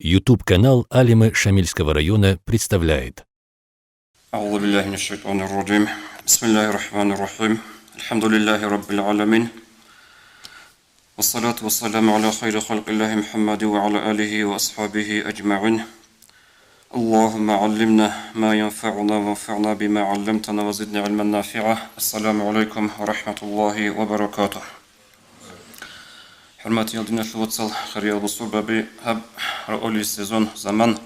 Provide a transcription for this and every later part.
YouTube-канал Алимы Шамильского района представляет. أعوذ بالله من الشيطان الرجيم بسم الله الرحمن الرحيم الحمد لله رب العالمين والصلاة والسلام على خير خلق الله محمد وعلى آله وأصحابه أجمعين اللهم علمنا ما ينفعنا وانفعنا بما علمتنا وزدنا علما نافعا السلام عليكم ورحمة الله وبركاته حرماتي يلدنا الواتسال خريال بصور بي هب رأولي السيزون زمان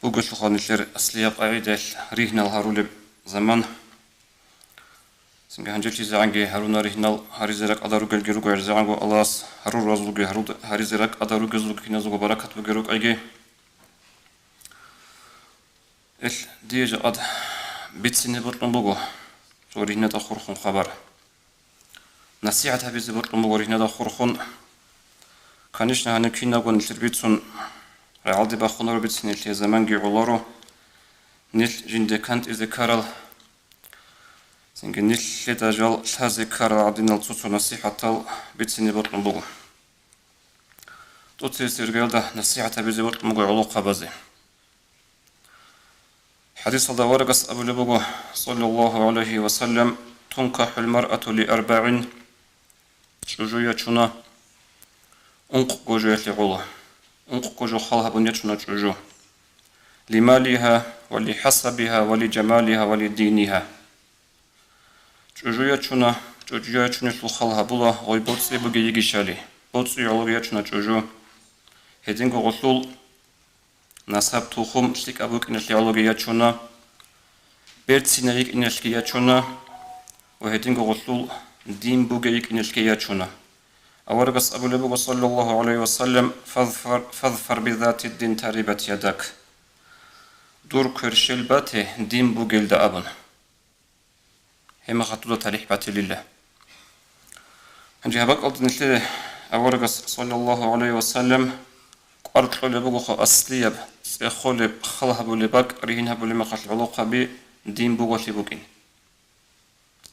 Bugün şu hanişler asliyap aidel rihnal harule zaman. Singe hanççi zangi haruna rihnal harizerak adaru gelgeru garzango Allahs harur razuluge harud harizerak adaru gözlük hinazu barakat ve geruk ayge. El diyece ad bitsini burtun bugu. So rihna da khurkhun khabar. Nasihat habizi burtun bugu rihna da khurkhun. Kanishna hani kina gon tirbitsun عادي بخونر بتسني اللي زمان جيعولارو نيل جندكانت إذا كارل سنجن نيل لتجال هذا كارل عادينا التصوص نصيحة تال بتسني بطن بوجو توتسير جالده نصيحة بيزي بطن بوجو علاقة بزي حديث الله ورقص أبو لبوجو صلى الله عليه وسلم تنكح المرأة لأربع شجوية شنا أنق جوجة لعلا أنقذ خالها بنيتنا تجو لمالها ولحسبها ولجمالها ولدينها تجويتنا تجويتنا خالها بلا غي بوتسي بجي يجيشالي بوتسي علويتنا تجو هدين غسول نسب توخم شتك أبوك إنشلي علويتنا بيرتسينيك إنشليتنا وهدين غسول دين بوجيك إنشليتنا أورقص أبو لبوغ صلى الله عليه وسلم فاظفر بذات الدين تربت يدك دور كرشل باته دين بوغيل دا أبن هما خطوة تاريح باتي لله هنجي هباك ألد نتلي أورقص صلى الله عليه وسلم قارت لبوغ أصليب سيخولب خلها بولباك ريهنها بولما خلق علاقة بي دين بوغوشي بوغين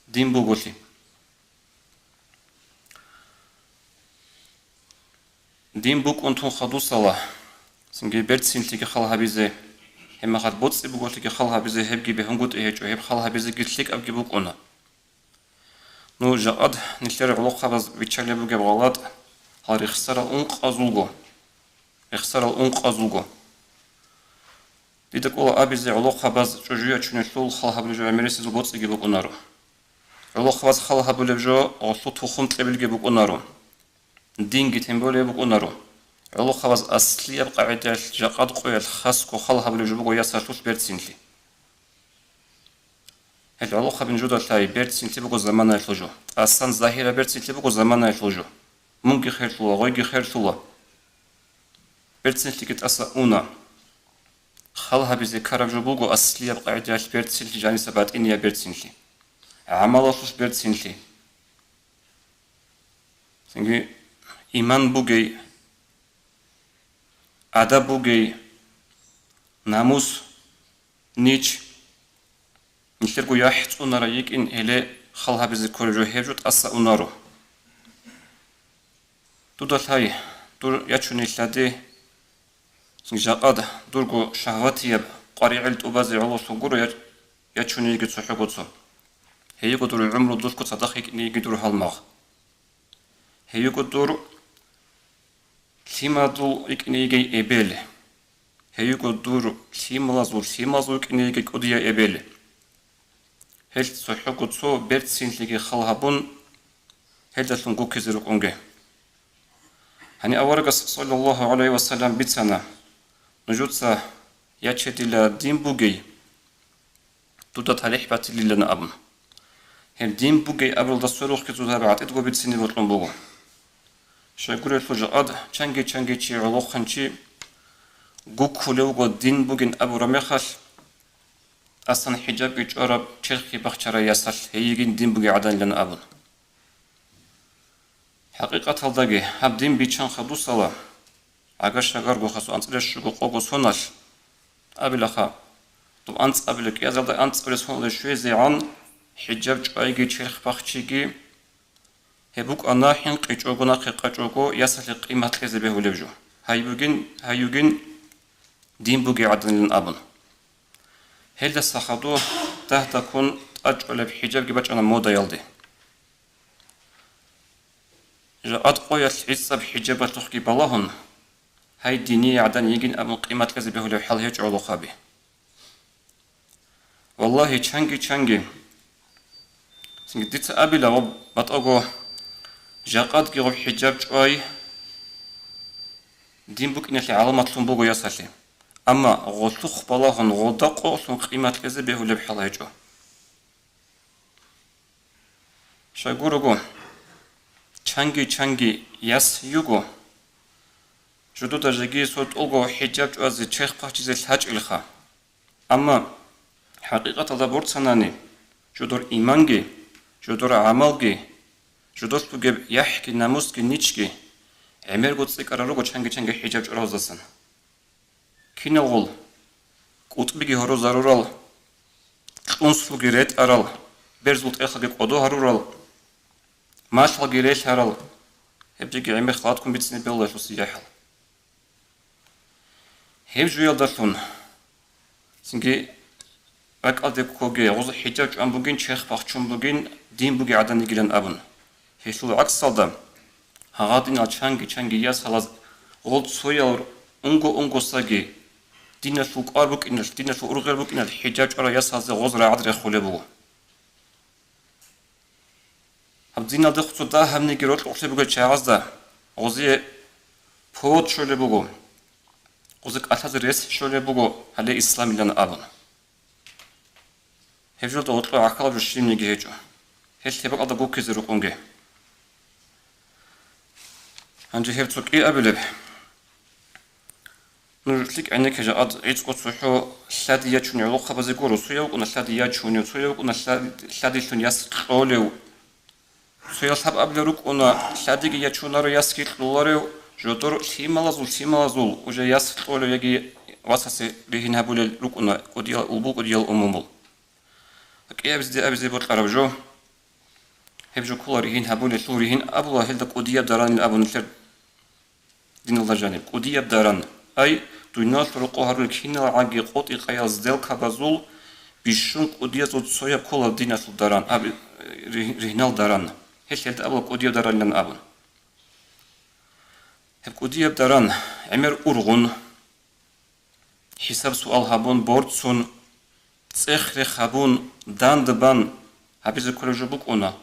دين بوغوشي دين بوك أنتم خدوس الله سنجي برد سنتي كخالها بيزه هم خد بوتس بوقول لك خالها بيزه هب جيبه هم قد إيه جو هب خالها بيزه قلت لك أبجي بوك أنا نو جاد نشتري علاقة بس بيتشلي بوك بغلط هار يخسر الأنق أزوجه يخسر الأنق أزوجه ديتك أول أبيزه علاقة بس جوجيا شنو خالها بيجو أمريكا زبوتس يجي بوك أنارو علاقة بس خالها بيجو أصله تخون تقبل جي بوك أنارو دين جتهم بولي بقولنارو علو خلاص أصلي أبقى عدل جاقد قوي الخاص كخالها بلي جبوا ياسرتوش بيرتسينتي هل علو خبين جودا تلاي بيرتسينتي بقول زمان يخرجوا أصلا ظاهرة بيرتسينتي بقول زمان يخرجوا ممكن خير طولا غير خير طولا بيرتسينتي كت أصلا أونا خالها بزي كارب جبوا أصلي أبقى عدل بيرتسينتي جاني سبات إني بيرتسينتي عملاتوش بيرتسينتي سنجي إيمان بوجي أدب بوجي ناموس نيش نشتركو يحت ونرايك إن إلى خالها بذكر جو هجوت أسا ونارو تودل هاي دور ياتشوني لدي جاقاد دورغو شهواتي يب قريع التوبازي على صغور ياتشوني يجي تسحقوتسو هيجو دور العمر دوسكو صدقك إن يجي دور هالمغ هيجو دور سيمادو إكنيجي إبل هيجو دور سيمازو إكنيجي كوديا إبل هل صحيحو تسو بيرتسين لجي خالهابون هل تسلنقو كزيروك أنجي هني أورقص صلى الله عليه وسلم بيتسانا نجوتسا ياتشتي لدين بوغي تودا تاليح باتي لنا أبن هل دين بوغي أبل دستوروخ كتو تابعات إدغو بيتسيني بطلن بوغو شاكوري الفجأة چنگي چي علوخن چي گوكو لوغو دين بوغين أبو رميخال أصلا حجاب يجعرب چرخي بخشرا ياسال هيجين دين بوغي عدن لنا أبن حقيقة هالداغي هب دين بيچان خدو سالا أغا شاقار غو خسو أنصرش شغو قوغو سونال أبلخا تو أنص أبلك يازال دا أنص أبلس هون لشوي زيعان حجاب چايگي چرخ بخشيگي هبوك أنا حين قيچوغو ناقي قاچوغو ياسال قيمة لزبه ولبجو هايوجين دين بوجي عدن الأبن هل السخدو تكون أجعل بحجاب جبت أنا موضة يلدي جاءت قوية العزة بحجاب تحكي بلاهن هاي دينية عدن يجين أبن قيمة كذبه لو حال هيج علو خابي والله تشانجي سنجدت أبي لو بتأجو جاءت جيرو حجاب جوي دين بوك إن العالم تلومبوغو ياسالي أما غلطخ بلاهن غلطقو سن قيمة كذبه لو حال هيجو شايقورغو چانگی یاس یوگو جدو درجگی صوت اوگو حجاب جواز چخ پاچیز الحج الخا اما حقیقت الله برد سنانی جدور ایمانگی جدور عملگی جدور سوگب یحکی نموسگی نیچگی عمر گوتسی قرارو چانگی حجاب جواز دسن کینه غول قطبگی هرو ضرورال قنصلگی رد ارال برزولت اخلگی قدو هرورال ماشال جيريش هرال هبجي عمي خلاتكم بيتسني بالله شو سياحل هبجو يلدرتون سنجي أكال ديكوغي غوز حجاج أم بوغين شيخ باخشون بوغين دين بوغي عدن نجيلن أبن هشلو عكس صالدا هغادين چانگي ياس هلاز غولد سويا ungo ساگي دين شو قاربوك إنش دين شو أرغير بوك إن الحجاج أرى ياس هذا غوز رعاد رخولي بوغو абдина дохцу да хамни гирот оқсе буга чагазда ози под шоле бугу ози атаз рес шоле бугу хале ислам илан абун хевжо да отро акал жушим неги хежо хел тебак ада гук кезер уқунге анжи хевцу ки абелеб нурлик ане кежа ад эцко цухо сладия чуни лоха базе гору суя уна сладия чуни суя уна слади чуни яс олеу سويا صاحب أبلروك أنا شادي جي يشونارو ياسكيل لولارو جدور سيمالازول وجا ياسكيل لولارو يجي واساسي ريهن هبول لوك أنا كوديال ألبو كوديال أمومول هكي أبزي بطلع جو هبجو كولا ريهن هبول شو ريهن أبولا هلدا كوديا داران الأبو نشر دين الله جانب كوديا داران أي دويناش رقو هارو كينا عاجي قوتي قياز ديل كابازول بيشون كوديا زود سويا كولا ديناش داران أبي ريهنال داران هيش يلد أبو كوديا داران لن أبن هب كوديا داران عمر أرغن حساب سؤال هابون بوردسون تسخر خابون دان دبان هبيز كل جبوك أنا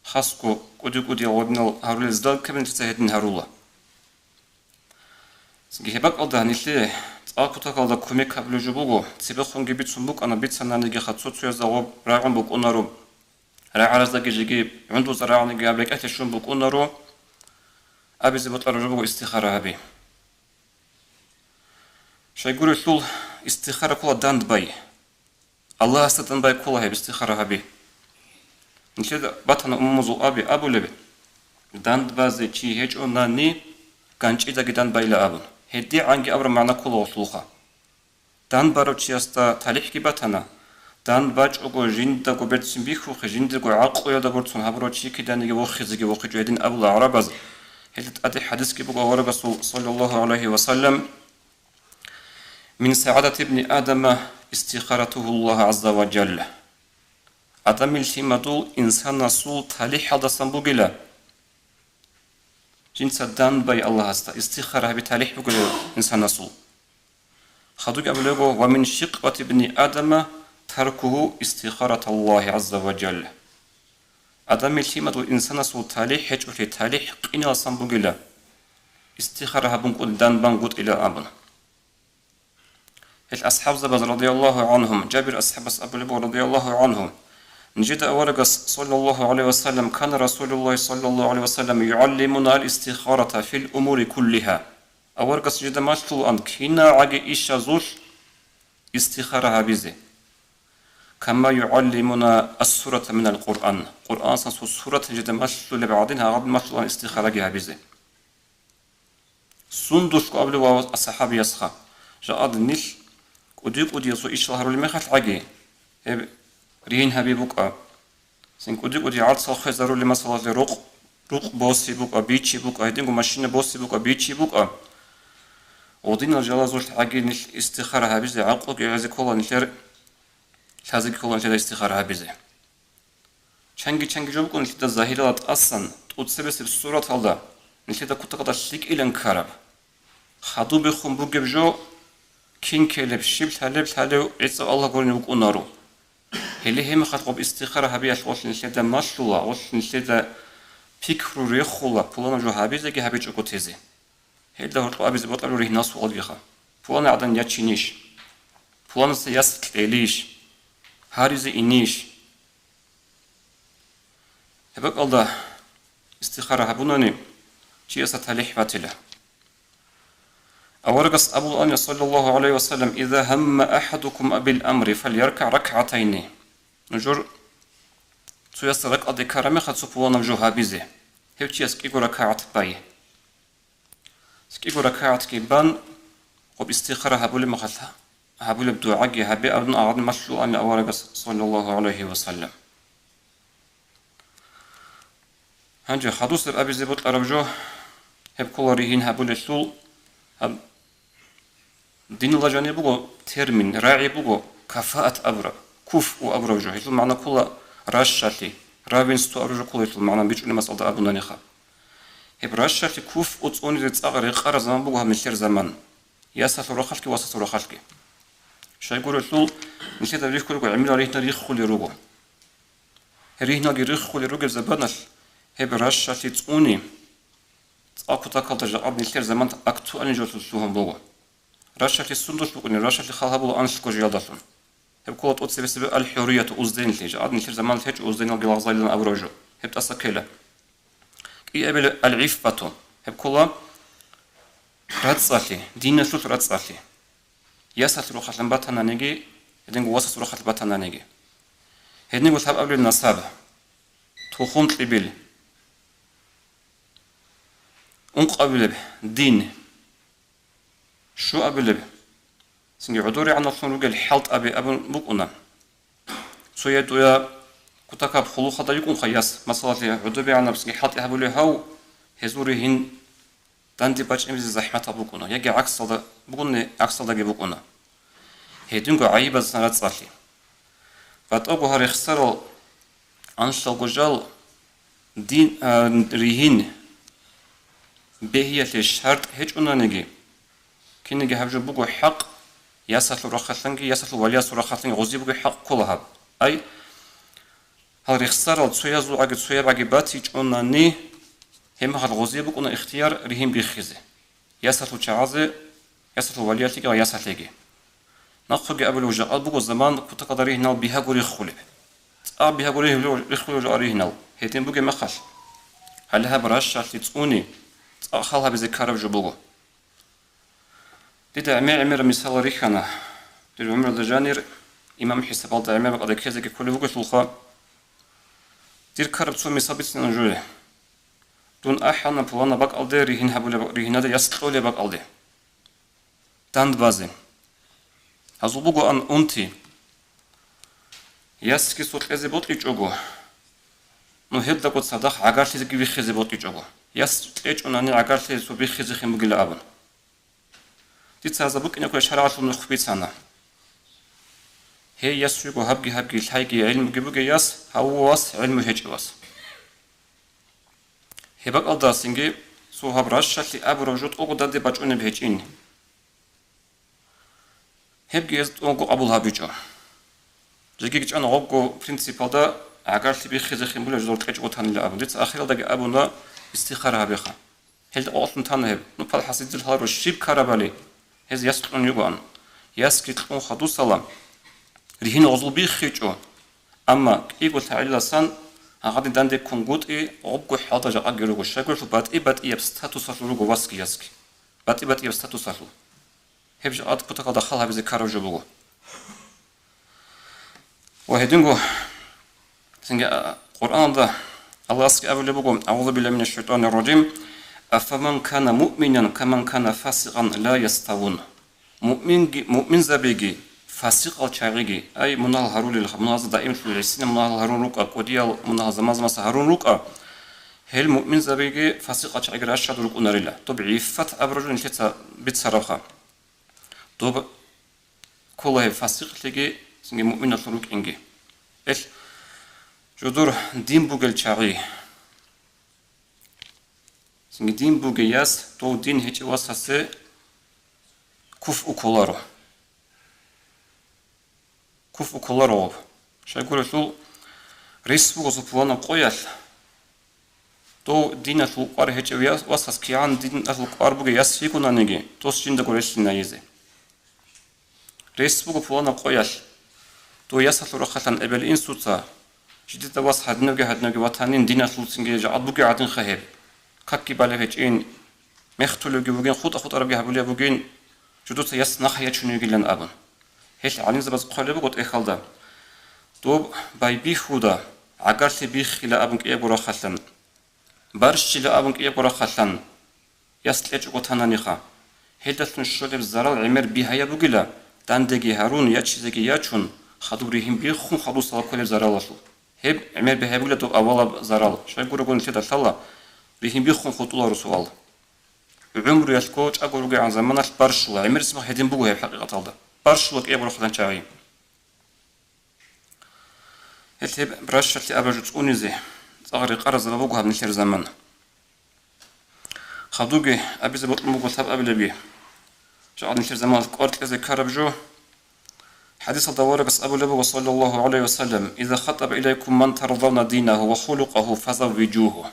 خاصكو كوديا ودنال هارول زدال كبن تسهدن هارولا سنجي هباك ألدا نيشلي تأكوتاك ألدا كومي كابلو جبوكو تسيبخون جبيت سنبوك أنا بيت سنانيجي خاتسوت سويزاغو راغن بوك أنارو رعارز دقي جيب عنده زراعة قبلك أتشون بكون رو أبي زبط الرجوع استخارة أبي شو يقول شو استخارة كلها داند باي الله استدان باي كلها باستخارة أبي نشيد بطن أمزو أبو لبي داند بازي شي هيج أناني كانش إذا داند باي لأبن هدي عنك أبر معنا كلها وصلوخا داند بارو شي أستا تاليح كي بطنا дан бач ого жинда го бетсин биху жинда го аққо яда бурцун хаброчи ки даниге вохизиге вохиж един абул арабаз хелит ати хадис ки буго вара расул саллаллаху алейхи ва саллам min sa'adati ibn adama istikharatuhu Allah azza wa jalla adam iltimadu insan nasul talih hadasan bugila jinsadan bay Allah hasta istikhara bi talih bugila insan nasul khaduk abulago wa min shiqati ibn adama تركه استخارة الله عز وجل adam iltimadu insana su talih hechuli talih qina sambugila استخارة هبون قدان بانقود إلى أبن الأصحاب زبز رضي الله عنهم جابر أصحاب أبو لبو رضي الله عنهم نجد أورقس صلى الله عليه وسلم كان رسول الله صلى الله عليه وسلم يعلمنا الاستخارة في الأمور كلها أورقس جد ماشتو أن كنا عجي إيشا زوش استخارة هبيزي كما يعلمنا السورة من القرآن قرآن سنسو سورة جدا ماشتو لبعضها قبل ماشتو أن استخارة هبيزي سندوش قبل والصحابي يسخى جاء النيل وديك ودي سو إشهر المخات عجي رين حبيبك سين وديك ودي عاد صخ زارو لما صلاة روق بوسي بوك بيتشي بوك هيدينكو ماشينة بوسي بوك بيتشي بوك ودين الجلازول عقين استخارة هابزة عقلك يعزي كولا نشر لازم كولا نشر استخارة هابزة چنگی جو بکن نشد ظاهرات اصلا تقصبس بصورة الله نشد كنت قدر شيك إلى انكرب خدو بخون بوجب جو كين كلب شبل هلب عيسى الله قولنا بكون نارو هلی هم خط قب استخاره هبی اشغال نشد ماشلولا وش نشد فکر روی خولا پولان جو هبی زگی هبی چکو تیزی هل ده هرطو أبي زبط ألو ريه ناس والجيخا فلان عدن ياتشينيش فلان سياس كليليش هاريزي إنيش هبك الله استخارة هبوناني شيء ستاليح باتله أورقص أبو الأني صلى الله عليه وسلم إذا هم أحدكم بالأمر فليركع ركعتين نجور سياس ركعة دي كرامي خد سفوان وجو هابيزي هبتي يسكيكو ركعت باي سكيكو ركعت كيبان قب استخارة هبول مخلها هبول بدعاء هبي أبن أعظم مشروع أن أورقص صلى الله عليه وسلم هنجي حدوث أبي زبط أربجو هب كل ريهين هبول الشول هب دين الله جاني بقو ترمين راعي بقو كفاءة أبرا كوف وأبرجو هيتل معنى كل راشتي رابينستو أبرجو كل هيتل معنى بيجو لمسألة أبو نانيخا هب راشتي كوف أتصوني رتأغر يقار زمان بقو همشير زمان ياسات روخالكي واسات روخالكي شاي يقول الشول نسيت أبريخ كل عمل ريهنا ريخ خلي روغو ريهنا ريخ خلي روغو زبانش هب راشتي تصوني أكو تاكل جاب نشير زمان أكتوالي جو تسوهم بقو راشتي السندوش بقولي راشتي خالها بقول أنش كوجياداتهم هب كلات أتصي بس الحرية أوزدين تيجي عاد نشير زمان تيجي أوزدين الجلازاي لنا أبرجو هب تأسكيله كي قبل العفة هب كلا راتسالي دين شوت راتسالي ياسات روح خلنا باتنا نيجي هدين قواسات روح خلنا باتنا نيجي هدين قلت هب قبل النصابة تخون تقبل قبل دين شو قبل سنجي عدوري عن الصنع وقال حالت أبي بقنا سويد ويا كتاكاب خلوخة دا يكون خياس مثلا عدوري عن بسنجي حالت أهبولي هاو هزوري هن داندي باش امزي زحمة بقنا يجي عكس هذا بقنا عكس هذا بقنا هيدونغو عيبة سنغات صالي فاتوغو هاري خسروا أنشال قجال دين ريهين بهية الشرط هيج أنانيجي كينيجي هبجو بقو حق ياسل رخصنجي ياسل ولياس رخصنجي غزي بقو حق كلها أي هل رخصار التسوية زو عقد تسوية بعقبات هيج أناني هم هل غزي بقو اختيار ريهم بيخزي ياسل تعازي ياسل ولياتيجي وياسليجي نقفق قبل وجاء بقو زمان كنت قدريه نال بها قري خلب بها قري خلب جاريه نال هيتين بقو مخش هل هبراش تتوني خالها بذكر بجبوه دي عمر مثال ريحنا دي عمر دجانير إمام حساب الله عمر قد كذا كل وقت الخا دير كرب سو مثابت نجوله دون أحنا بوانا بق الله ريهن هبول ريهنا ده يسقول بق الله تاند بازي هزوبوغو أن أنتي يسكي صوت لازم بطل يجوجو نو هيدا قد صدق عقارتي زكي بيخزي بطل يجوجو يس تيج أنني عقارتي سو بيخزي خيم بقول أبن ديت هذا بوك إنك شرعت من خبيت سنة هي يس يجو هبجي الحاجة علم جبوك يس هو واس علم هيج واس هبك الله سنجي سو هبرش شكل أبرجوت أو قدر بجون بهجين هبجي يس أو أبو الهبيجو جيجي أنا أو برينسيبال ده عقارتي بيخزي خيم بقول جزور تيج وتهني لأبن ديت آخر ده أبونا استخارة بيخا هل أصلاً تنهب نبال حسيد الهار والشيب كربالي هذا يسقون يقان يسكتون خدو سلام رهين غزل بيخيجو أما يقول تعالى سان هذا داندي كونغوت أبغى حاطة جاء جرو شكل فبات بات يبستاتوس لورو واسكي يسكي بات يبستاتوس لورو هبج عاد بتقعد دخلها بذكر جبوه وهدينغو سنجا القرآن ده الله أسكي أبو لبوكم أعوذ بالله من الشيطان الرجيم أفمن كان مؤمنا كمن كان فاسقا لا يستوون مؤمن زبيجي فاسق الشاعري أي منال هارون منال دائم في السنة منال هارون ركا كوديال منال زمازم هارون ركا هل مؤمن زبيجي فاسقة شعير أشهد ركونا رلا طب عفت أبرجون تتا بتصرفها طب كله فاسق تيجي سنجي مؤمن الروك إنجي إيش جذور دين بوجل شعي سنجي دين بوجياس تو دين هيك واساسه كف أكولارو كف أكولارو شو يقول شو ريسبو غزبوانا قويال تو دين الوقار هيك واساس كيان دين الوقار بوجياس فيكونا نيجي تو سجند قريشنا يزي ريسبو غزبوانا قويال تو ياسل رخلان ابل انسوتا جديد واس هدنوغي وطنين دين الوسنجي جعد بوجي عدن خهيب كاكي بالهج إن مختلوجي بوجين خط أربي هبولي بوجين جدوت يس نخيا شنوجي لن أبن هيش علين زبز قلبي قط إخالدا دوب باي بيخودا عقارتي بيخ إلى أبنك إيه برا خلن برش إلى أبنك إيه برا خلن يستلج قطانانيخا هيدتن شولب زرال عمر بيها بوجيلا داندگي هارون ياتشيزگي ياتشون خدوريهم بيخون خدو صلاة كل زرالشو هب عمر بيها بوجيلا دوب أولا زرال شو يقولوا قولن كده ثلا بيهم بيخون خطولا رسول عمر يسكوش أقولوا عن زمان برشلو عمر اسمه هدين بوجه بحقيقة هذا برشلو كي أبغى خدان شاعي هتب برشلو اللي أبغى تقولني زي صغري قرز بوجها من خير زمان خدوجي أبي زبط الموجود ثاب قبل بيه جعل من خير زمان قارت كذا كربجو حديث الدوار بس أبو لبو صلى الله عليه وسلم إذا خطب إليكم من ترضون دينه وخلقه فزوجوه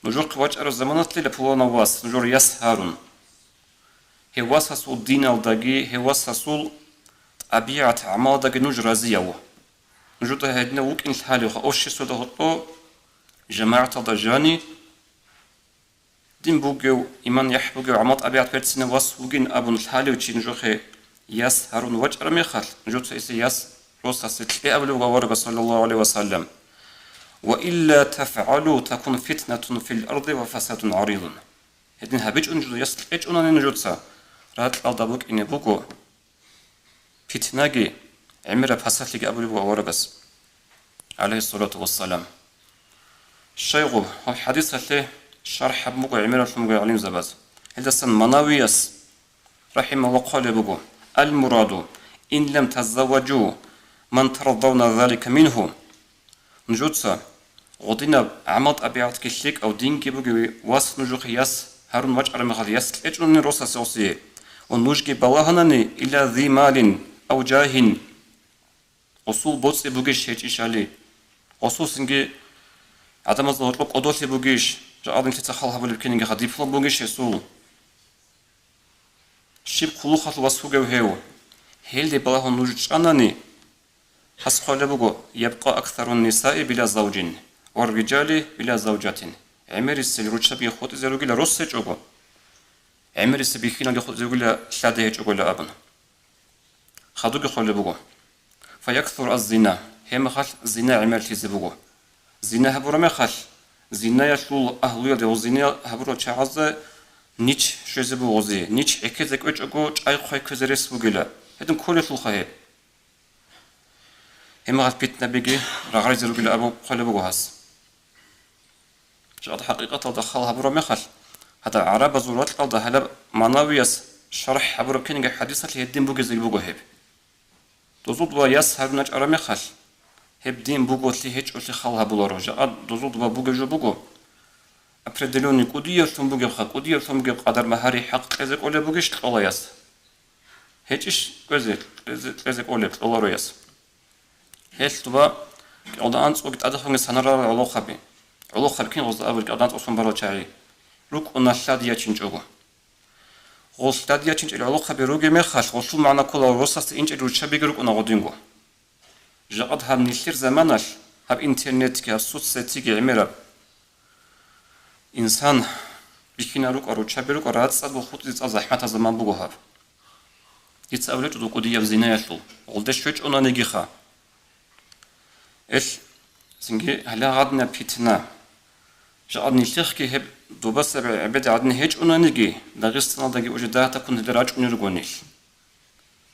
نجور قواج أرو زمانات لي لبولونا واس نجور يسهرون هي واسسو الدين الدقي هي واسسو طبيعة أعمال دقي نجور رزيو نجور ده هدنا وكين الحالي وخأوشي سودا هطو جماعة دجاني دين بوغيو إيمان يحبوغيو عمال طبيعة بيرتسنا واس وكين أبو الحالي وشي نجور خي يسهرون واج أرو ميخال نجور سيسي يس روسا ستلقي أبو لغا صلى الله عليه وسلم وإلا تفعلوا تكون فتنة في الأرض وفساد عريض هدين هبيج أنجو يسل إيج أنان نجوتسا رات الألدابوك إني بوكو فتناجي عمر فساد لك أبو لبو ورقس عليه الصلاة والسلام الشيخ هو حديث هتلي شرح بوكو عمر الفمقو عليم زباز هذا سن مناويس رحمه الله قال بوكو المراد إن لم تزوجوا من ترضون ذلك منهم نجوتسا غدينا عملت أبيعت كشلك أو دين كيبوجي واس نجوخ ياس هارون ماج على مخال ياس إجرون روسا سوسي ونجي بلاهنني إلى ذي مال أو جاه أصول بوتس بوجيش هيك إشالي أصول سنجي عدم الظهور لك أدوس بوجيش جاء تتخلها بالبكينج خديب فلان بوجيش يسول شيب خلوخة الوصفوجي وهيو هيل دي بلاهن نجوش أناني حسقال بوجو يبقى أكثر النساء بلا زوج والرجال بلا زوجات عمر السلروتش بيخوت زروجي لروس جوجو عمر السبيخين يخوت زروجي لشاده جوجو لأبن خدوجي خال بوجو فيكثر الزنا هم خال زنا عمر تيزبوجو زنا هبورا ما خال زنا يشلو أهلية ده وزنا هبورا تشعز نيش شزبوغزي نيش أكيدك وجوجو أي خوي كزرس بوجلا هذا كل الخير هم غاد بيتنا بيجي رغري زروجي لأبو خال بوجو هاس جاد حقيقة دخلها برا مخل هذا عرب زورات القلد هلا مناويس شرح برا كينج حديثة اللي الدين بوجي زي بوجو هب دوزود وياس هرناج أرا مخل هب دين بوجو اللي هيج اللي خلها بلورو جاد دوزود وبوجو جو بوجو أبردلوني كودية ثم بوجي بخا كودية ثم بوجي قدر مهاري حق إذا ولا بوجيش الله ياس هيجش كذا ولا الله رياس هيش تبا قدانس وقت أدخل سنرى الله خبي الله خلقين غز أول قدانس أصلا برا شعري روك ونشاد ياتشنج أجو غشاد ياتشنج الله خبي روجي مخاش غشوا معنا كل الرصاص إنج الروج شبيه روك ونقدينجو جاد هم نشير زمانش هب إنترنت كه صوت ستيجي عمره إنسان بيكينا روك أروج شبيه روك رات صاد وخوت زحمة زمان بوجوها يتسألت دو قدية بزنا يشلو غلدش شويش أنا نجيخا إيش سنجي هلا عدنا بيتنا جعلني تخكي هب دو بس عبد عدنا هيج أنا نجي دغستنا دقي وجدها تكون دراج ونرجونيش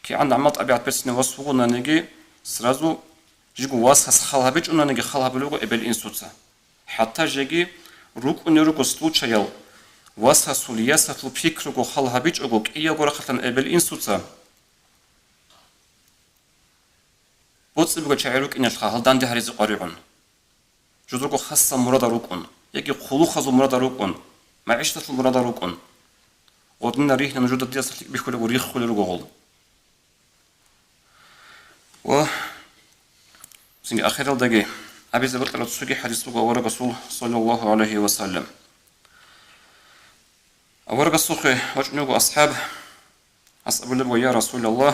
كي عند عملت أبيعت بس نوصفونا نجي سرازو جيجو واس خلها بيج أنا نجي خلها بلوجو قبل إنسوتسا حتى جيجي рук унеруго случаял васасул ясатлу пикруго халхабичуго киягора хатан эбел инсуца боцбуга чайрук инал халдан де хариз qarigон жудруго хасса мурадарукон яки хулу хазу мурадарукон маиштатлу мурадарукон одна рихна нажуда дяслик бихулего риххулеруго гол ва синги ахиралдаги أبي زبط على تسوقي حديث ورا رسول صلى الله عليه وسلم ورا السوق وجنوب أصحاب أصحاب يا رسول الله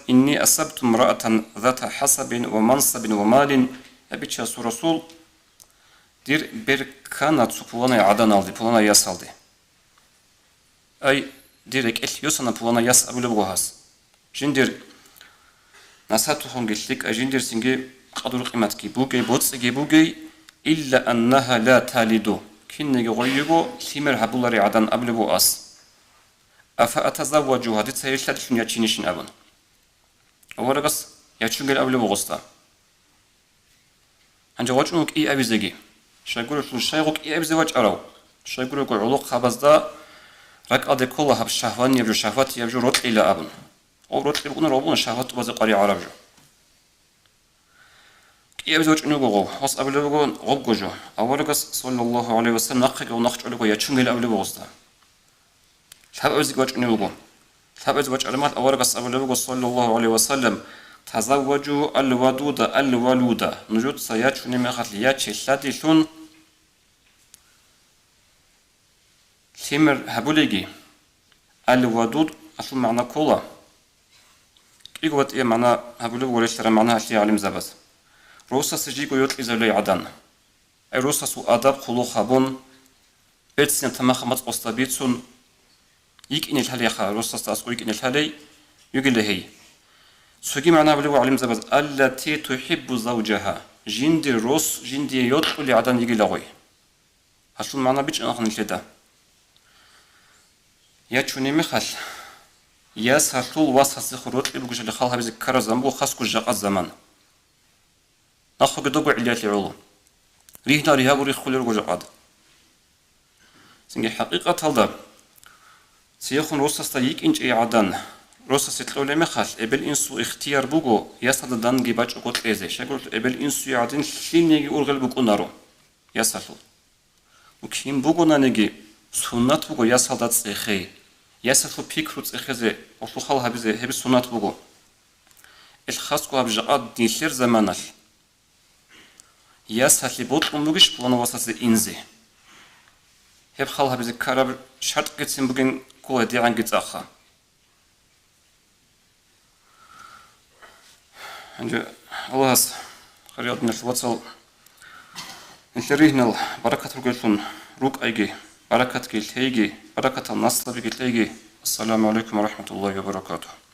إني أصبت امرأة ذات حسب ومنصب ومال أبي تشاس رسول دير بركانة تبوانا عدن aldı بوانا ياس aldı أي ديرك إليوسنا بوانا ياس أبو لبوهاس جندير نساتهم قلتك أجندير سنجي قدر قيمتك بوجي بوتسجي بوجي إلا أنها لا تالد كنجي غيبو ثمر هبولاري عدن أبلبو أس أفأتزوجها دي تسيرشلات شنو يتشينيشن أبن أورغس يتشنجل أبلبو غستا أنجا وجنوك إي أبيزجي شايقولو شنو شايقوك إي أبيزواج أراو شايقولو علوق خبزدا رك أدي كلها بالشهوان يبجو شهوات يبجو روت إلى أبن أو روت إلى بقنا روبون شهوات بازي قري عربجو يبزوج نوغو وص أبلغو غبجو أولغس صلى الله عليه وسلم نقق ونقج ألغو يتشنجل أبلغو غستا ثاب أزوج نوغو ثاب أزوج ألمات أولغس أبلغو صلى الله عليه وسلم تزوجوا الودود الولود نجود سيات شنو مخات ليات شلاتي شون ثمر هبوليجي الودود أصل معنى كولا كيقوت إيه معنى هبوليجو وليش ترى معناها شيء علم زبز روسا سجيكو يوت إزولي عدن أي روسا سو أدب خلو خابون بيتسين تماخ متقصتا بيتسون يك إن الحالي خا روسا ستاسكو يك إن الحالي يقول هي سوكي معنا بلو علم زبز التي تحب زوجها جندي روس جندي يوت ولي عدن يقول لغوي هشون معنا بيتش أنا خلنا كده يا تشوني مخال يا سهلول واسخ خروط يبغوش اللي خالها بيزك كرزم بو خاص كل الزمان ناخذ قدوب عليات العلوم ريهنا ريهاب وريخ خلير وجقاد سنجي حقيقة هذا سيخون روسس تيك إنج أي عدن روسس يتلو مخال إبل إنسو اختيار بوجو يسال دان جيباج أقول إيزه شقول إبل إنسو يعدن شين يجي أورغل بوجو نارو يسالو وكيم بوجو نانجي سنات بوجو يسال دات سخي يسالو بيكروت سخزه أصل خالها بزه هب سنات بوجو الخاص كواب جقاد دينشير زمانال يسهل بوت أمبوجش بلون وسط إنزه هب خالها بزي كارب شرط قتسم بجن كوه دي عن قت آخر عند الله خريط من الوصل نشريهنا بركة القلون روك أيجي بركة كيل هيجي بركة النصر بكيل هيجي السلام عليكم ورحمة الله وبركاته